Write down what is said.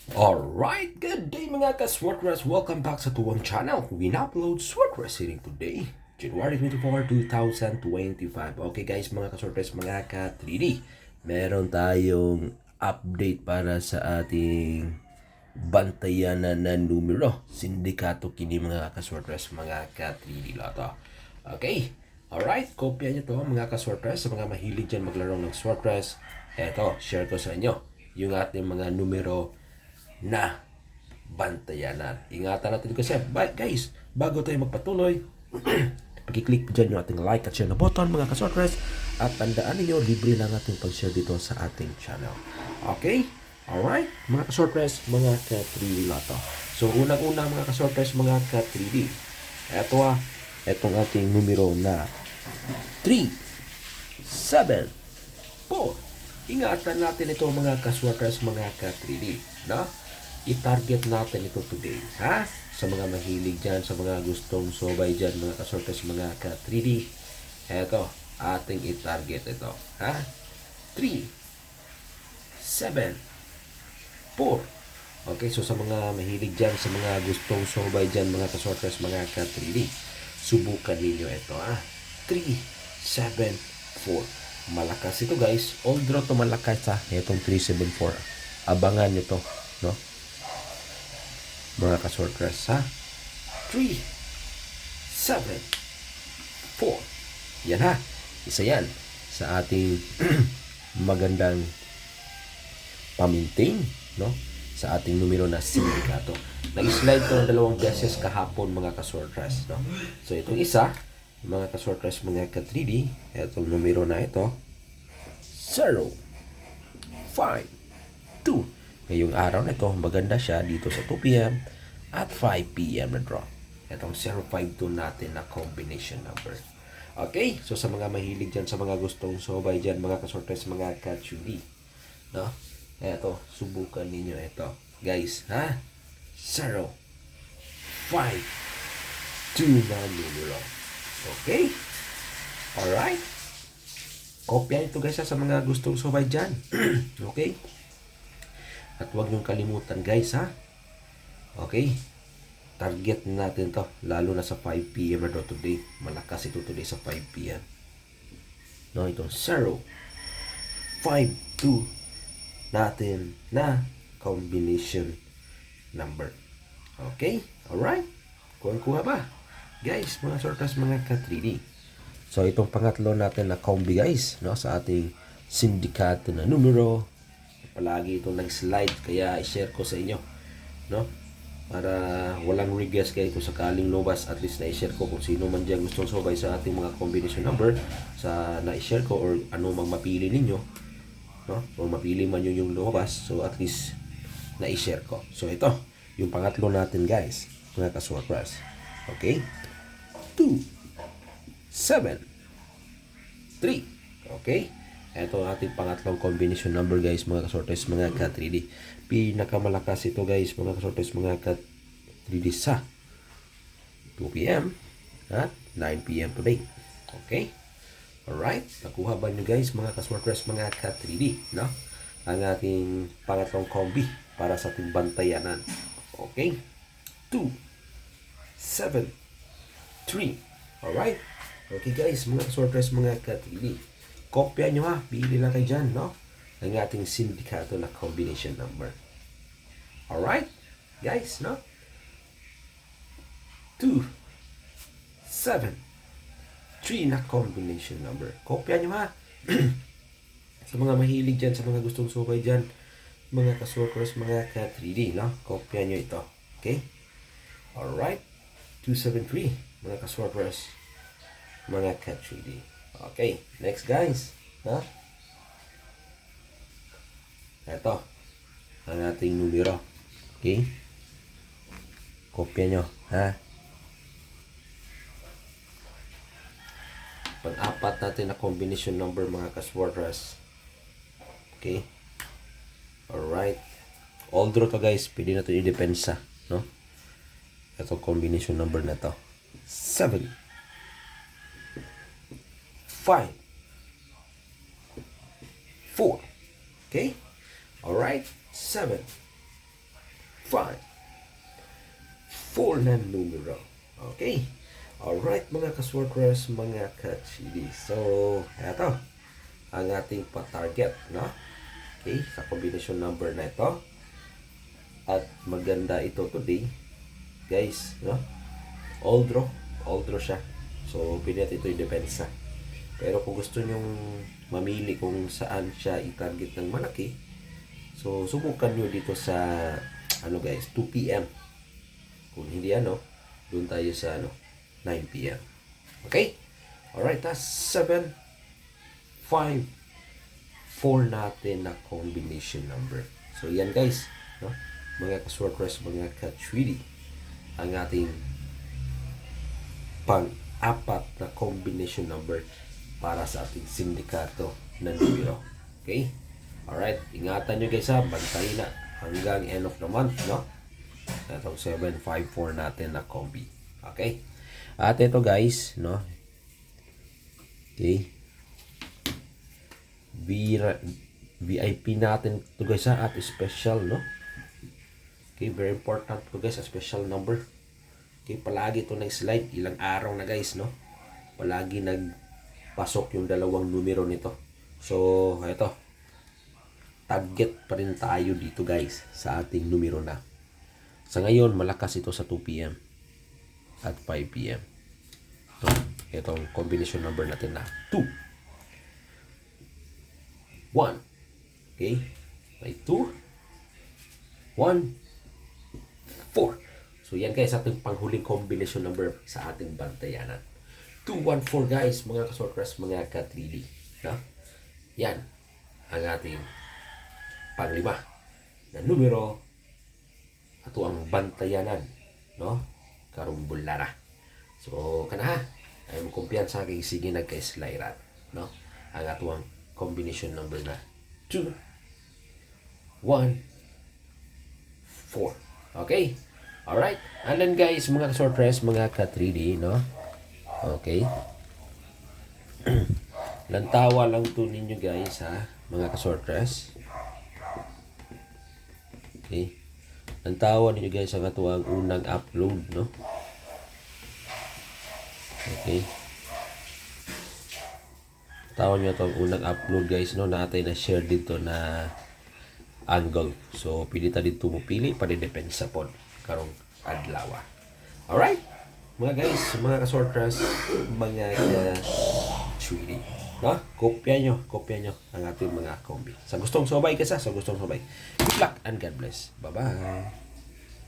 Alright, good day mga ka-Swordress. Welcome back sa tuwang channel. We upload Swordress Reading today, January 24, 2025. Okay guys, mga ka-Swordress, mga ka-3D. Meron tayong update para sa ating bantayanan na numero. Sindikato kini mga ka-Swordress, mga ka-3D Lotto. Okay, alright, kopya nyo to mga ka-Swordress. Sa mga mahilig dyan maglaro ng Swordress, eto, share ko sa inyo yung ating mga numero na bantayanan. Ingatan natin kasi, guys, bago tayo magpatuloy, pag-click dyan yung ating like at share na button mga kasortres, at tandaan ninyo, libre lang ating pag-share dito sa ating channel. Okay? Alright? Mga kasortres, mga ka-3D Lotto. So, unang-una mga kasortres, mga ka-3D. Etong ating numero na 3, 7, 4. Ingatan natin ito mga kasortres, mga ka-3D. No? I-target natin ito today, ha? Sa mga mahilig dyan, sa mga gustong sobay dyan, mga kasortes, mga ka-3D, eto, ating i-target ito, ha? 3, 7, 4. Okay, so sa mga mahilig dyan, sa mga gustong sobay dyan, mga kasortes, mga ka-3D, subukan ninyo ito, ha? 3, 7, 4. Malakas ito guys, although ito malakas ha, itong 374. Abangan nyo to, no? Mga ka-sortress, ha? 3, 7, 4. Yan ha. Isa yan sa ating magandang pamintain, no? Sa ating numero na sindikato. Nag-slide ko ng 2 beses kahapon mga ka-sortress, no? So itong isa, mga ka-sortress, mga ka-3D, itong numero na ito, 0, 5, 2. Ngayong araw na ito, maganda siya dito sa 2 p.m. at 5 p.m. na draw. Itong 052 natin na combination number. Okay? So sa mga mahilig dyan, sa mga gustong sobay dyan, mga kasortes, mga ka-chuli. No? Eto, subukan ninyo ito. Guys, ha? 0, 5, 2 na numero. Okay? Alright? Kopya ito guys sa mga gustong sobay dyan. Okay? At huwag niyong kalimutan guys ha. Okay? Target natin to. Lalo na sa 5 p.m. na today. Malakas ito today sa 5 p.m. No, itong 0, 5, 2 natin na combination number. Okay? Alright? Kuha ba? Guys, mga sortas, mga ka-3D. So, itong pangatlo natin na combi guys. No, sa ating sindikato na numero. Palagi itong nag-slide kaya i-share ko sa inyo, no? Para walang regrets kayo kung sakaling lobas, at least na-share ko kung sino man dyan gustong sobay sa ating mga combination number sa na-share ko, or ano mang mapili ninyo, no? O mapili man yun yung lobas, so at least na-share ko. So ito, yung pangatlo natin guys, mga ka-surprise. Okay? 2, 7, 3. Okay? Ito ang ating pangatlong combination number guys, mga kasortes, mga ka-3D. Pinakamalakas ito guys, mga kasortes, mga ka-3D sa 2 p.m. at 9 p.m. today. Okay? Alright? Nakuha ba nyo guys, mga kasortes, mga ka-3D, no? Ang ating pangatlong combi para sa ating bantayanan. Okay? 2, 7, 3. Alright? Okay guys, mga kasortes, mga ka-3D. Kopya nyo ha. Pili lang kayo dyan, no? Ang ating sindikato na combination number. Alright? Guys, no? 2, 7, 3 na combination number. Kopya nyo ha. Sa mga mahilig dyan, sa mga gustong subay dyan, mga ka-sorkers, mga ka-3D, no? Kopya nyo ito. Okay? Alright? 273, mga ka-sorkers, mga ka-3D. Okay, next guys. Ha? Ito, ang ating numero. Okay? Kopya nyo. Ha? Pang-apat natin na combination number mga ka-swarters. Okay? Alright. Although to guys, pwede na ito i-depensa. No? Ito combination number na to. 7, 5, 4. Okay? Alright? 7, 4 na numero. Okay. Alright mga ka-sortress, mga ka-chili. So, eto ang ating pa-target, no? Okay, sa combination number na ito. At maganda ito today, guys, no? All draw siya. So, pilit ito yung depensa. Pero kung gusto nyong mamili kung saan siya i-target ng malaki, so, subukan nyo dito sa, guys, 2 p.m. Kung hindi doon tayo sa 9 p.m. Okay? Alright, that's 7, 5, 4 natin na combination number. So, yan guys, no? Mga ka-sortress, mga ka-treaty, ang ating pang-apat na combination number para sa ating sindikato na numero. Okay? Alright, ingatan nyo guys ha, bantayin na hanggang end of the month, no? Itong 754 natin na combi. Okay? At ito guys, no? Okay. VIP natin to guys ha, at special, no? Okay, very important to guys, a special number. Okay, palagi ito nag-slide. Ilang araw na guys, no? Palagi nagpasok yung dalawang numero nito. So, ito. Target pa rin tayo dito guys sa ating numero na. Sa ngayon, malakas ito sa 2 p.m. at 5 p.m. So, itong combination number natin na 2. 1. Okay? May 2. 1. 4. So, yan guys, ating panghuling combination number sa ating bantayanan. 214 guys, mga ka-sortress, mga ka-3D. No? Yan ang ating panglima na numero ato ang bantayanan, no? Karong bulara. So, kana ay mo kumpiyansa kay sige nagka-slirat, no? Ang ato ang combination number na 2, 1, 4. Okay? Alright. And then guys, mga sortress, mga ka-3D, no? Okay. Lantawa lang to ninyo guys, ha? Mga ka-sortress. Okay. Ang tawa ninyo guys ang atuang unang upload, no? Okay. Tawa nyo itong unang upload guys, no? Natin na share dito na angle. So, pili ta dito mo pili para depensa po karong adlaw. Alright? Mga guys, mga ka-sortress, mga ka-treaty. No? Kopya nyo ang ating mga kombi. Sa gustong sabay kasi, sa gustong sabay. Good luck and God bless. Bye-bye.